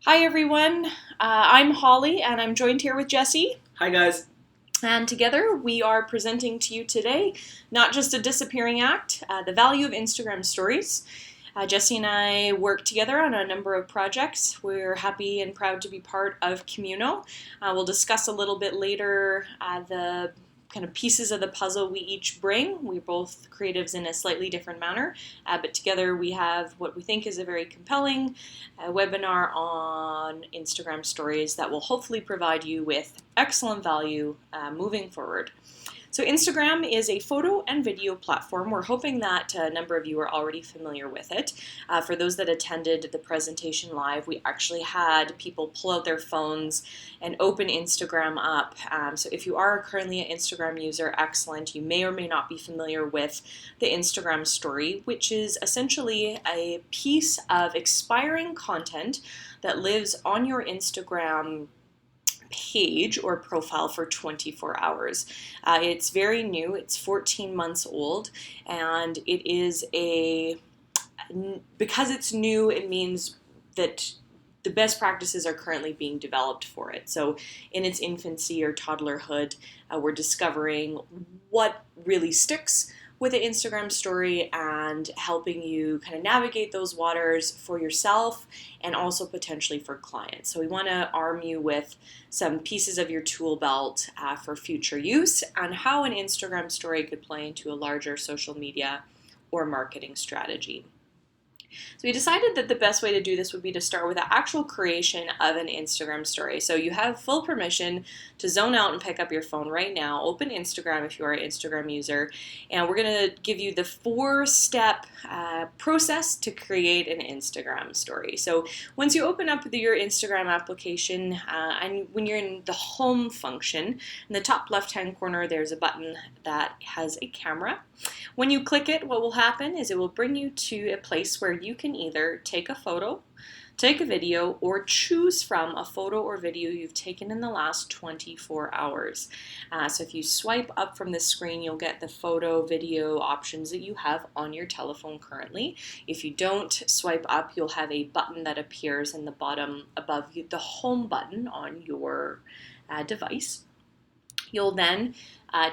Hi everyone, I'm Holly and I'm joined here with Jesse. Hi guys. And together we are presenting to you today not just a disappearing act, the value of Instagram stories. Jesse and I work together on a number of projects. We're happy and proud to be part of Communo. We'll discuss a little bit later the kind of pieces of the puzzle we each bring. We're both creatives in a slightly different manner, but together we have what we think is a very compelling webinar on Instagram stories that will hopefully provide you with excellent value moving forward. So Instagram is a photo and video platform. We're hoping that a number of you are already familiar with it. For those that attended the presentation live, we actually had people pull out their phones and open Instagram up. So if you are currently an Instagram user, excellent. You may or may not be familiar with the Instagram story, which is essentially a piece of expiring content that lives on your Instagram page or profile for 24 hours. It's very new, it's 14 months old, and it is because it's new, it means that the best practices are currently being developed for it. So in its infancy or toddlerhood, we're discovering what really sticks with an Instagram story and helping you kind of navigate those waters for yourself and also potentially for clients. So we want to arm you with some pieces of your tool belt for future use and how an Instagram story could play into a larger social media or marketing strategy. So we decided that the best way to do this would be to start with the actual creation of an Instagram story. So you have full permission to zone out and pick up your phone right now, open Instagram if you are an Instagram user, and we're going to give you the 4-step process to create an Instagram story. So once you open up your Instagram application, and when you're in the home function, in the top left-hand corner, there's a button that has a camera. When you click it, what will happen is it will bring you to a place where you can either take a photo, take a video, or choose from a photo or video you've taken in the last 24 hours. So if you swipe up from the screen, you'll get the photo, video options that you have on your telephone currently. If you don't swipe up, you'll have a button that appears in the bottom above the home button on your device. You'll then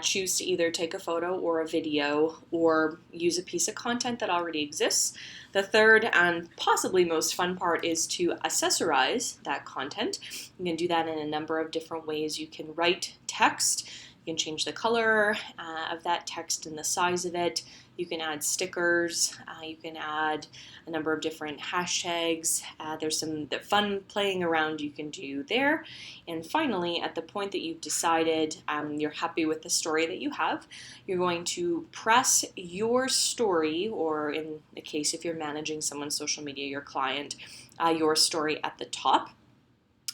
choose to either take a photo or a video or use a piece of content that already exists. The third and possibly most fun part is to accessorize that content. You can do that in a number of different ways. You can write text. You can change the color of that text and the size of it. You can add stickers. You can add a number of different hashtags. There's some fun playing around you can do there. And finally, at the point that you've decided you're happy with the story that you have, you're going to press your story, or in the case if you're managing someone's social media, your client, your story at the top.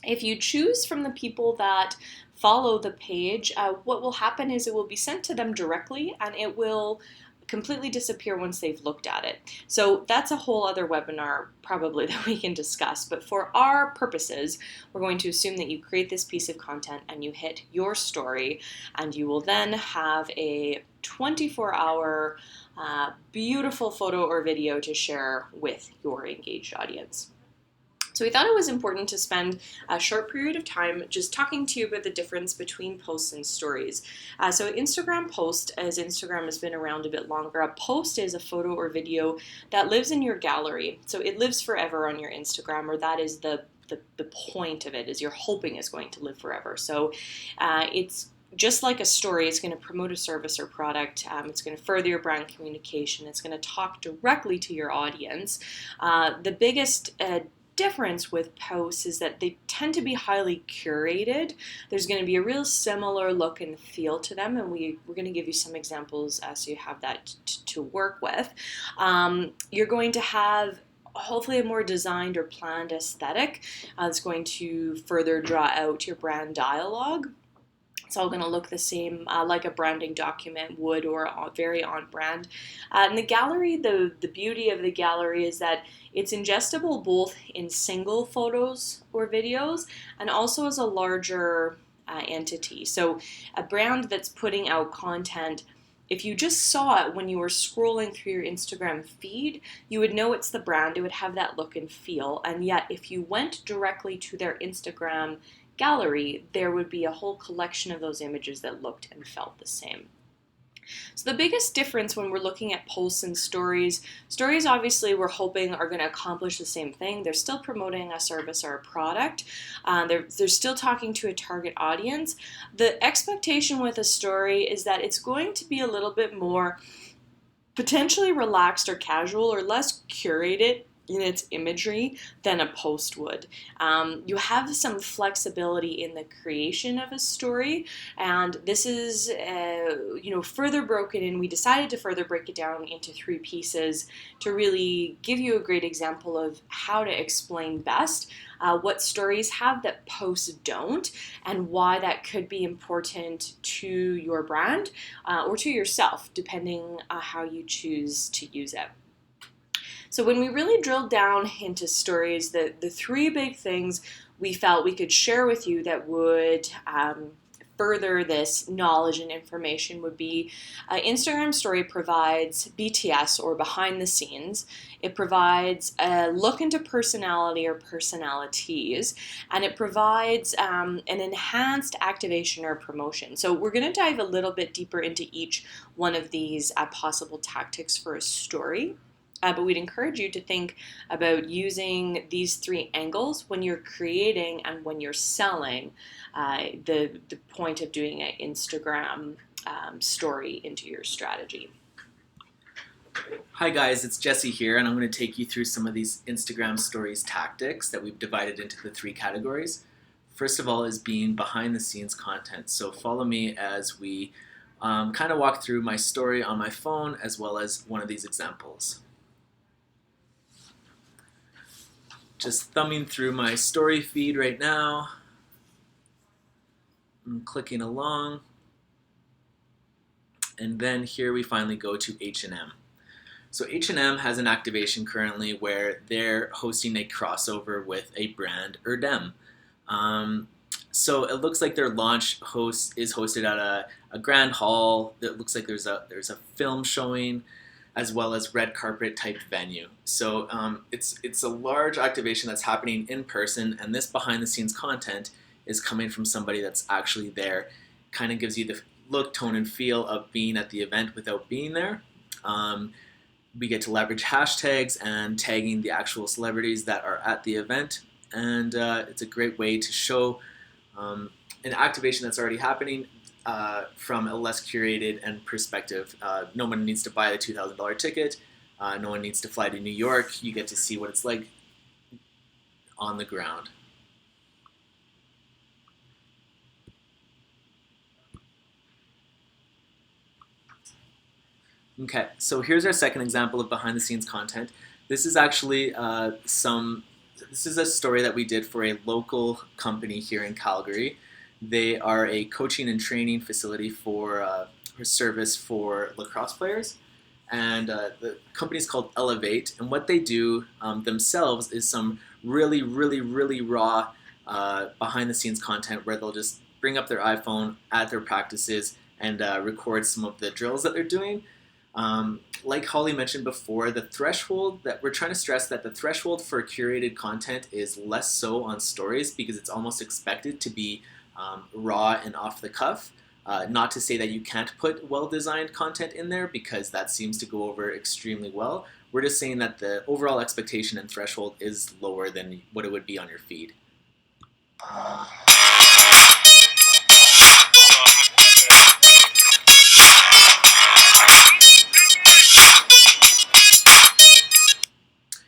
If you choose from the people that follow the page, what will happen is it will be sent to them directly and it will completely disappear once they've looked at it. So that's a whole other webinar probably that we can discuss. But for our purposes, we're going to assume that you create this piece of content and you hit your story, and you will then have a 24-hour beautiful photo or video to share with your engaged audience. So we thought it was important to spend a short period of time just talking to you about the difference between posts and stories. So Instagram post, as Instagram has been around a bit longer, a post is a photo or video that lives in your gallery. So it lives forever on your Instagram, or that is the point of it, is you're hoping it's going to live forever. So it's just like a story, it's going to promote a service or product. It's going to further your brand communication. It's going to talk directly to your audience. The biggest difference with posts is that they tend to be highly curated. There's going to be a real similar look and feel to them, and we're going to give you some examples so you have that to work with. You're going to have hopefully a more designed or planned aesthetic that's going to further draw out your brand dialogue. It's all going to look the same like a branding document would, or very on brand. And the gallery, the beauty of the gallery is that it's ingestible both in single photos or videos and also as a larger entity. So a brand that's putting out content If you just saw it when you were scrolling through your Instagram feed, you would know it's the brand, it would have that look and feel. And yet, if you went directly to their Instagram gallery, there would be a whole collection of those images that looked and felt the same. So the biggest difference when we're looking at posts and stories obviously we're hoping are going to accomplish the same thing. They're still promoting a service or a product. They're still talking to a target audience. The expectation with a story is that it's going to be a little bit more potentially relaxed or casual or less curated in its imagery than a post would. You have some flexibility in the creation of a story, and this is further broken in. We decided to further break it down into 3 pieces to really give you a great example of how to explain best what stories have that posts don't, and why that could be important to your brand or to yourself, depending how you choose to use it. So when we really drilled down into stories, the 3 big things we felt we could share with you that would further this knowledge and information would be Instagram story provides BTS, or behind the scenes. It provides a look into personality or personalities, and it provides an enhanced activation or promotion. So we're going to dive a little bit deeper into each one of these possible tactics for a story. But we'd encourage you to think about using these 3 angles when you're creating and when you're selling the point of doing an Instagram story into your strategy. Hi guys, it's Jesse here, and I'm going to take you through some of these Instagram stories tactics that we've divided into the 3 categories. First of all is being behind the scenes content. So follow me as we kind of walk through my story on my phone as well as one of these examples. Just thumbing through my story feed right now. I'm clicking along. And then here we finally go to H&M. So H&M has an activation currently where they're hosting a crossover with a brand, Erdem. So it looks like their launch is hosted at a grand hall. It looks like there's a film showing, as well as red carpet type venue. So it's a large activation that's happening in person, and this behind the scenes content is coming from somebody that's actually there. Kind of gives you the look, tone, and feel of being at the event without being there. We get to leverage hashtags and tagging the actual celebrities that are at the event, and it's a great way to show an activation that's already happening from a less curated and perspective. No one needs to buy the $2,000 ticket. No one needs to fly to New York. You get to see what it's like on the ground. Okay, so here's our second example of behind the scenes content. This is actually this is a story that we did for a local company here in Calgary. They are a coaching and training facility for service for lacrosse players, and the company is called Elevate. And what they do themselves is some really raw behind-the-scenes content where they'll just bring up their iPhone at their practices and record some of the drills that they're doing. Like Holly mentioned before, the threshold that we're trying to stress, that the threshold for curated content is less so on stories, because it's almost expected to be raw and off the cuff. Not to say that you can't put well-designed content in there, because that seems to go over extremely well. We're just saying that the overall expectation and threshold is lower than what it would be on your feed.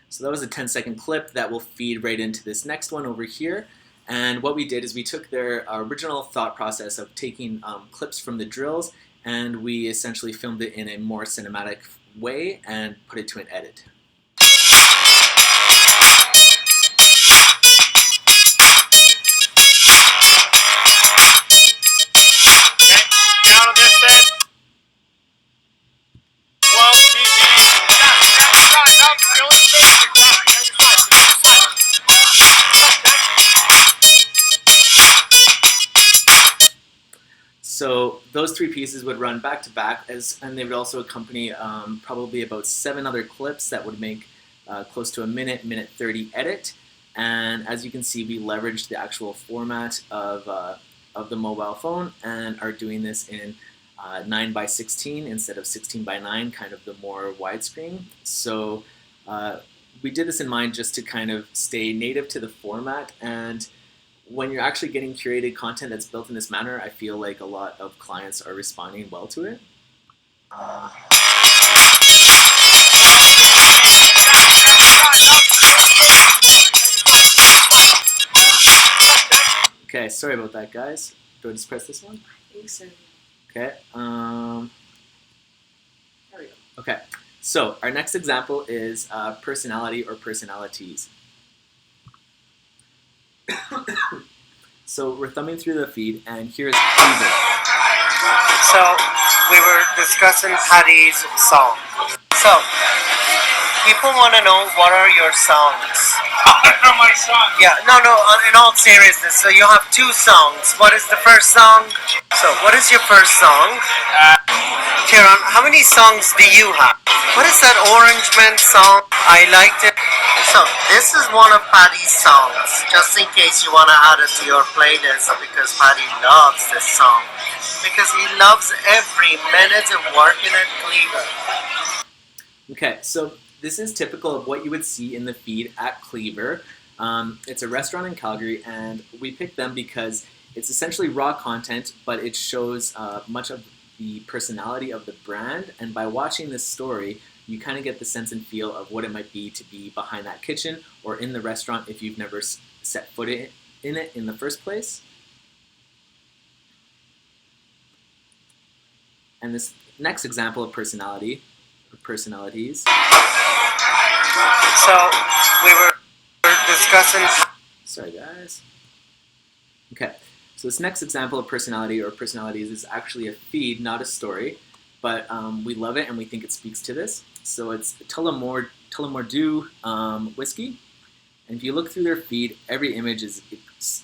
So that was a 10-second clip that will feed right into this next one over here. And what we did is we took their original thought process of taking clips from the drills, and we essentially filmed it in a more cinematic way and put it to an edit. So those those three pieces would run back to back, and they would also accompany probably about 7 other clips that would make close to a minute 30 edit. And as you can see, we leveraged the actual format of the mobile phone and are doing this in 9:16 instead of 16:9, kind of the more widescreen. So we did this in mind just to kind of stay native to the format. And when you're actually getting curated content that's built in this manner, I feel like a lot of clients are responding well to it. Okay, sorry about that, guys. Do I just press this one? I think so. Okay. There we go. Okay. So our next example is personality or personalities. So we're thumbing through the feed, and here's Cleaver. So we were discussing Patty's song. So people want to know, what are your songs? My song. Yeah, no, in all seriousness, so you have 2 songs. What is the first song? So what is your first song? Kieran, how many songs do you have? What is that Orange Man song? I liked it. So this is one of Patty's songs, just in case you want to add it to your playlist, because Patty loves this song. Because he loves every minute of working at Cleaver. Okay, so this is typical of what you would see in the feed at Cleaver. It's a restaurant in Calgary, and we picked them because it's essentially raw content, but it shows much of the personality of the brand. And by watching this story, you kind of get the sense and feel of what it might be to be behind that kitchen or in the restaurant if you've never set foot in it in the first place. And this next example of personalities. So we were discussing. Sorry, guys. Okay, so this next example of personality or personalities is actually a feed, not a story, but we love it and we think it speaks to this. So it's Tullamore Dew whiskey, and if you look through their feed, every image is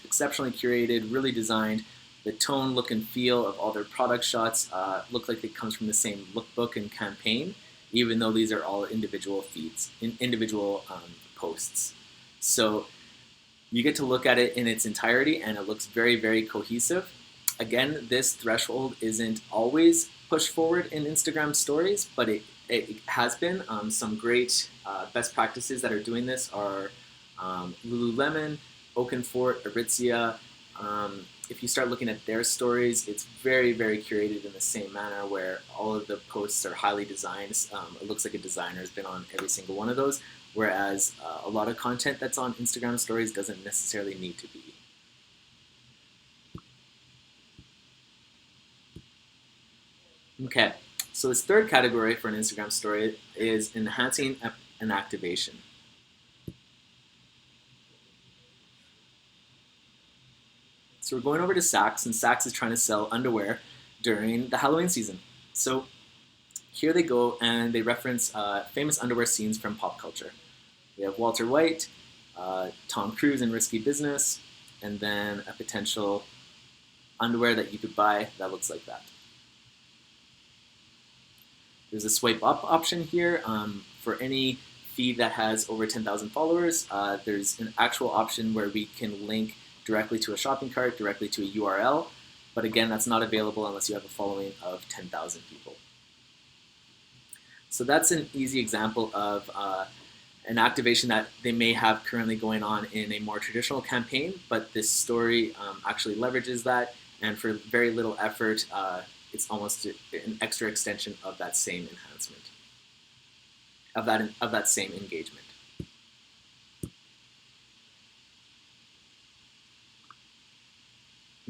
exceptionally curated, really designed. The tone, look, and feel of all their product shots look like it comes from the same lookbook and campaign, even though these are all individual feeds, individual posts. So you get to look at it in its entirety, and it looks very, very cohesive. Again, this threshold isn't always pushed forward in Instagram stories, but it has been. Some great best practices that are doing this are Lululemon, Oakenfort, Aritzia. If you start looking at their stories, it's very, very curated in the same manner where all of the posts are highly designed. It looks like a designer has been on every single one of those, whereas a lot of content that's on Instagram stories doesn't necessarily need to be. Okay, so this third category for an Instagram story is enhancing an activation. So we're going over to Saks, and Saks is trying to sell underwear during the Halloween season. So here they go, and they reference famous underwear scenes from pop culture. We have Walter White, Tom Cruise in Risky Business, and then a potential underwear that you could buy that looks like that. There's a swipe up option here for any feed that has over 10,000 followers. There's an actual option where we can link directly to a shopping cart, directly to a URL, but again, that's not available unless you have a following of 10,000 people. So that's an easy example of an activation that they may have currently going on in a more traditional campaign, but this story actually leverages that, and for very little effort, it's almost an extra extension of that same enhancement, of that same engagement.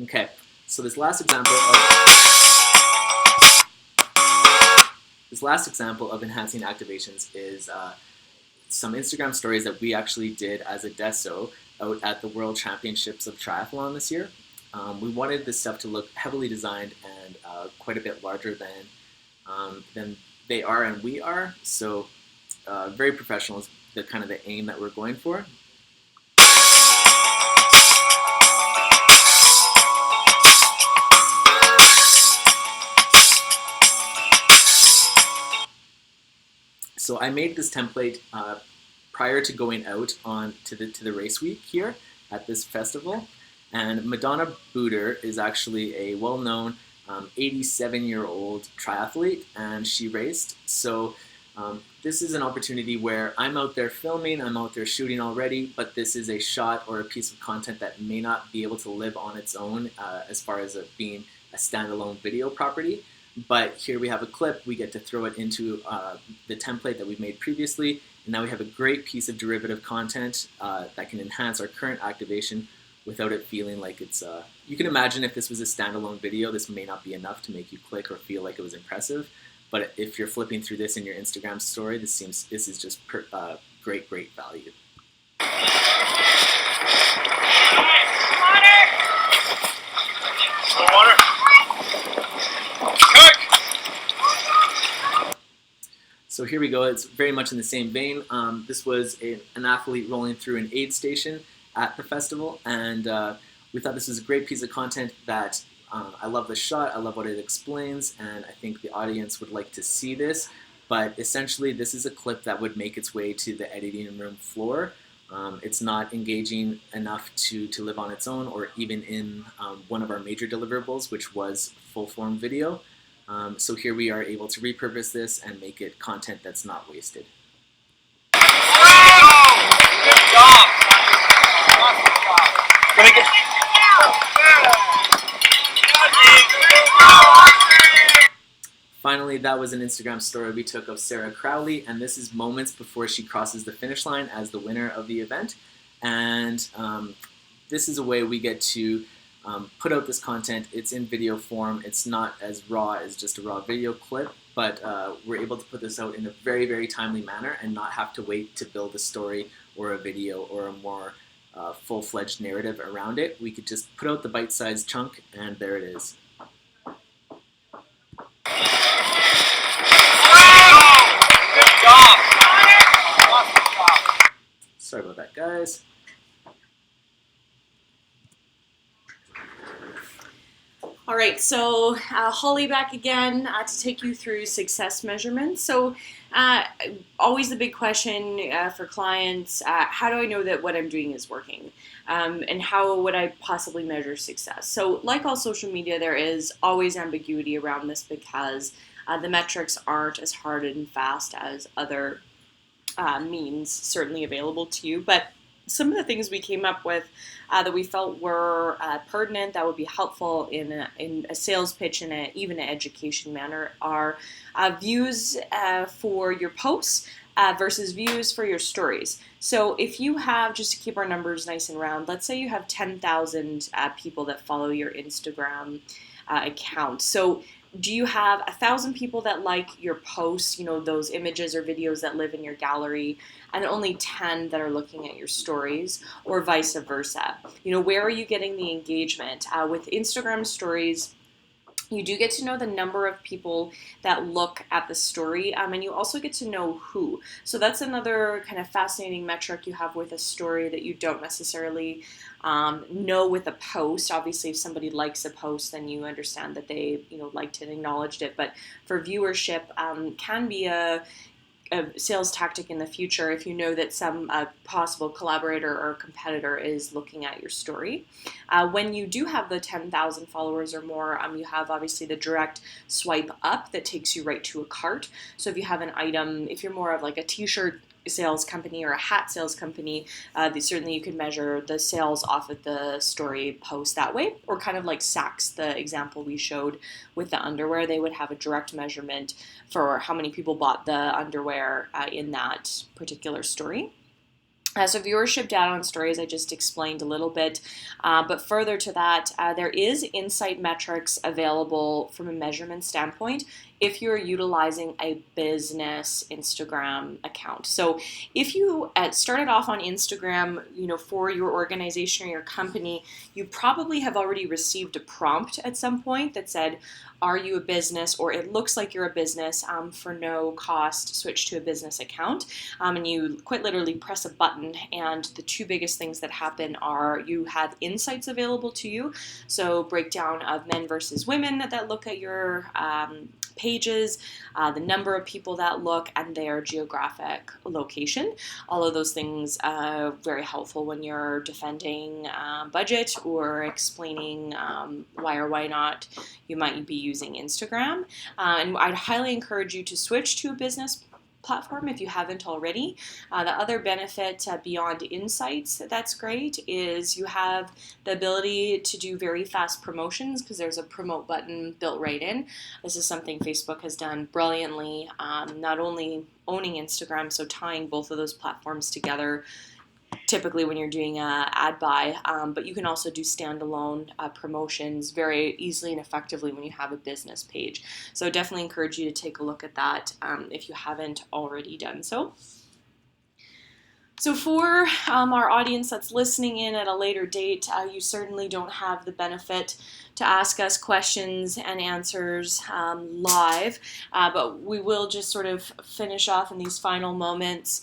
Okay, so this last example of enhancing activations is some Instagram stories that we actually did as a deso out at the World Championships of Triathlon this year. We wanted this stuff to look heavily designed and quite a bit larger than they are and we are. So very professional is the kind of the aim that we're going for. So I made this template prior to going out on to the race week here at this festival. And Madonna Booter is actually a well-known 87-year-old triathlete, and she raced. So this is an opportunity where I'm out there filming, I'm out there shooting already, but this is a shot or a piece of content that may not be able to live on its own as far as it being a standalone video property. But here we have a clip, we get to throw it into the template that we've made previously, and now we have a great piece of derivative content that can enhance our current activation without it feeling like it's... you can imagine if this was a standalone video, this may not be enough to make you click or feel like it was impressive. But if you're flipping through this in your Instagram story, this is just great value. Water. Cook. So here we go. It's very much in the same vein. This was an athlete rolling through an aid station at the festival, and we thought this was a great piece of content that I love the shot, I love what it explains, and I think the audience would like to see this. But essentially, this is a clip that would make its way to the editing room floor. It's not engaging enough to live on its own, or even in one of our major deliverables, which was full-form video. So here we are able to repurpose this and make it content that's not wasted. Good job. Finally, that was an Instagram story we took of Sarah Crowley, and this is moments before she crosses the finish line as the winner of the event. And this is a way we get to put out this content. It's in video form. It's not as raw as just a raw video clip, but we're able to put this out in a very timely manner and not have to wait to build a story or a video or a more full-fledged narrative around it. We could just put out the bite-sized chunk, and there it is. Good job. Sorry about that, guys. All right, so Holly back again to take you through success measurements. So always the big question for clients, how do I know that what I'm doing is working? And how would I possibly measure success? So like all social media, there is always ambiguity around this because the metrics aren't as hard and fast as other means certainly available to you. But some of the things we came up with that we felt were pertinent, that would be helpful in a sales pitch in even an education manner are views for your posts versus views for your stories. So if you have, just to keep our numbers nice and round, let's say you have 10,000 people that follow your Instagram account. So do you have 1,000 people that like your posts, you know, those images or videos that live in your gallery, and only 10 that are looking at your stories, or vice versa? You know, where are you getting the engagement? With Instagram stories, you do get to know the number of people that look at the story, and you also get to know who. So that's another kind of fascinating metric you have with a story that you don't necessarily know with a post. Obviously, if somebody likes a post, then you understand that they, you know, liked it, acknowledged it. But for viewership, can be a sales tactic in the future if you know that some possible collaborator or competitor is looking at your story. When you do have the 10,000 followers or more, you have obviously the direct swipe up that takes you right to a cart. So if you have an item, if you're more of like a t-shirt sales company or a hat sales company, certainly you could measure the sales off of the story post that way, or kind of like Saks, the example we showed with the underwear. They would have a direct measurement for how many people bought the underwear in that particular story. So viewership data on stories, I just explained a little bit, but further to that, there is insight metrics available from a measurement standpoint if you're utilizing a business Instagram account. So if you started off on Instagram, you know, for your organization or your company, you probably have already received a prompt at some point that said, are you a business, or it looks like you're a business, for no cost, switch to a business account. And you quite literally press a button, and the two biggest things that happen are you have insights available to you. So breakdown of men versus women that look at your page pages, the number of people that look, and their geographic location. All of those things are very helpful when you're defending budget or explaining why or why not you might be using Instagram. And I'd highly encourage you to switch to a business platform if you haven't already. The other benefit beyond insights that's great is you have the ability to do very fast promotions because there's a promote button built right in. This is something Facebook has done brilliantly, not only owning Instagram, so tying both of those platforms together typically when you're doing a ad buy, but you can also do standalone promotions very easily and effectively when you have a business page. So definitely encourage you to take a look at that if you haven't already done so. So for our audience that's listening in at a later date, you certainly don't have the benefit to ask us questions and answers live, but we will just sort of finish off in these final moments,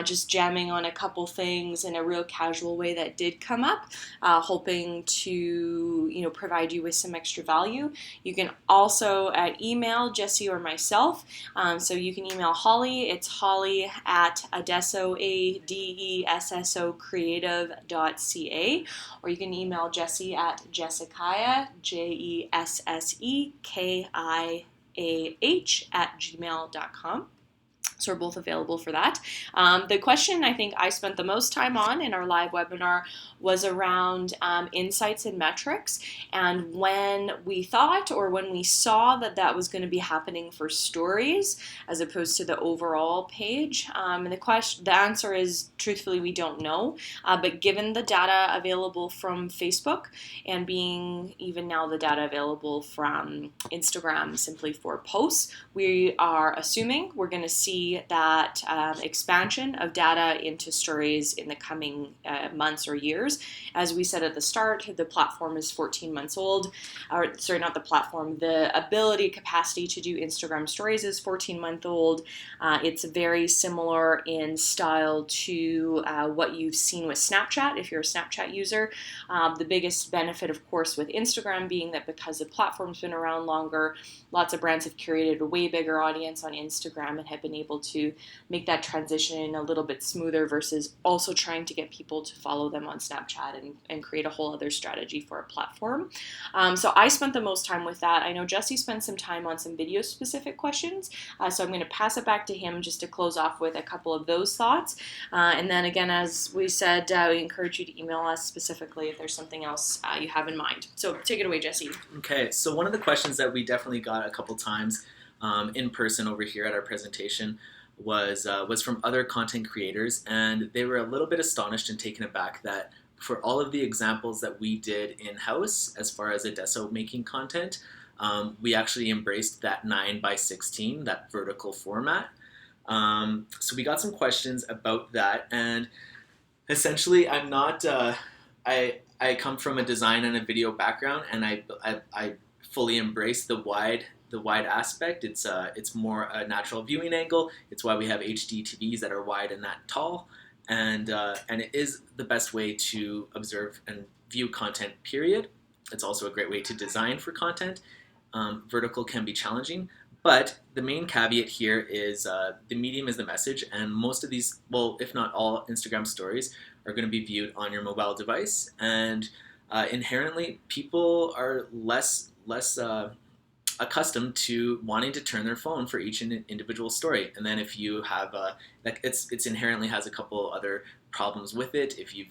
just jamming on a couple things in a real casual way that did come up, hoping to provide you with some extra value. You can also email Jesse or myself, so you can email Holly. It's Holly at Adesso, ADESSO creative.ca, or you can email Jesse at Jessikiah, JESSEKIAH at gmail.com. So we're both available for that. The question I think I spent the most time on in our live webinar was around insights and metrics, and when we thought or when we saw that that was going to be happening for stories as opposed to the overall page. And the answer is, truthfully, we don't know. But given the data available from Facebook and being even now the data available from Instagram simply for posts, we are assuming we're going to see that expansion of data into stories in the coming months or years. As we said at the start, the platform is 14 months old. Or sorry, not the platform. The ability, capacity to do Instagram stories is 14-month old. It's very similar in style to what you've seen with Snapchat, if you're a Snapchat user. The biggest benefit, of course, with Instagram being that because the platform's been around longer, lots of brands have curated a way bigger audience on Instagram and have been able to make that transition a little bit smoother versus also trying to get people to follow them on Snapchat and create a whole other strategy for a platform. So I spent the most time with that. I know Jesse spent some time on some video specific questions, so I'm going to pass it back to him just to close off with a couple of those thoughts. And then again, as we said, we encourage you to email us specifically if there's something else you have in mind. So take it away, Jesse. Okay, so one of the questions that we definitely got a couple times in person over here at our presentation was from other content creators, and they were a little bit astonished and taken aback that for all of the examples that we did in-house as far as Adesso making content, we actually embraced that 9:16, that vertical format. So we got some questions about that, and essentially I'm not, I come from a design and a video background, and I fully embrace the wide aspect. It's more a natural viewing angle. It's why we have HD TVs that are wide and that tall, and it is the best way to observe and view content, period. It's also a great way to design for content. Vertical can be challenging, but the main caveat here is the medium is the message, and most of these, well, if not all Instagram stories are going to be viewed on your mobile device, and inherently people are less accustomed to wanting to turn their phone for each individual story. And then if you have it's inherently has a couple other problems with it. If you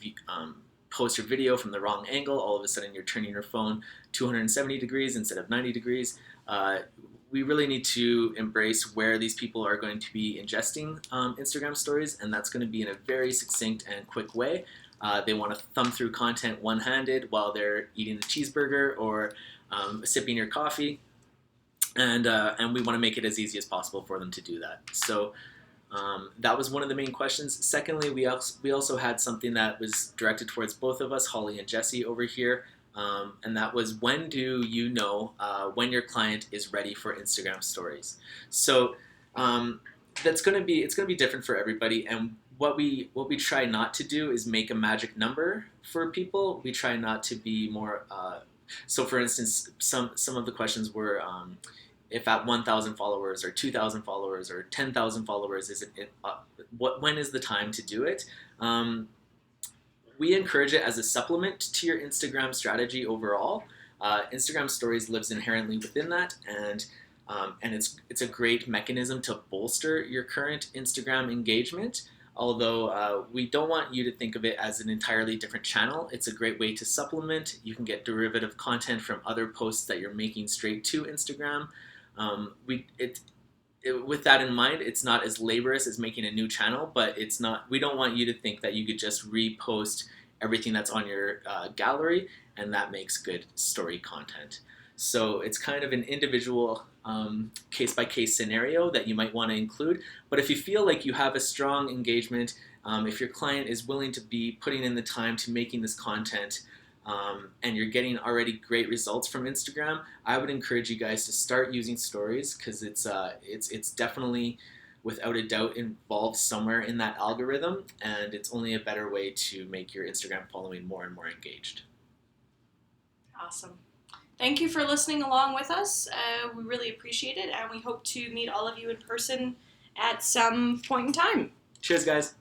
post your video from the wrong angle, all of a sudden you're turning your phone 270 degrees instead of 90 degrees. We really need to embrace where these people are going to be ingesting Instagram stories, and that's going to be in a very succinct and quick way. They want to thumb through content one-handed while they're eating a cheeseburger or sipping your coffee. And we want to make it as easy as possible for them to do that. So that was one of the main questions. Secondly, we also had something that was directed towards both of us, Holly and Jesse over here, and that was, when do you know when your client is ready for Instagram stories? So it's going to be different for everybody, and what we try not to do is make a magic number for people. We try not to be more. So, for instance, some of the questions were, if at 1,000 followers or 2,000 followers or 10,000 followers, when is the time to do it? We encourage it as a supplement to your Instagram strategy overall. Instagram Stories lives inherently within that, and it's a great mechanism to bolster your current Instagram engagement. Although we don't want you to think of it as an entirely different channel, it's a great way to supplement. You can get derivative content from other posts that you're making straight to Instagram. With that in mind, it's not as laborious as making a new channel, but it's not. We don't want you to think that you could just repost everything that's on your gallery, and that makes good story content. So it's kind of an individual case-by-case scenario that you might want to include. But if you feel like you have a strong engagement, if your client is willing to be putting in the time to making this content, and you're getting already great results from Instagram, I would encourage you guys to start using stories, because it's definitely, without a doubt, involved somewhere in that algorithm, and it's only a better way to make your Instagram following more and more engaged. Awesome. Thank you for listening along with us. We really appreciate it, and we hope to meet all of you in person at some point in time. Cheers, guys.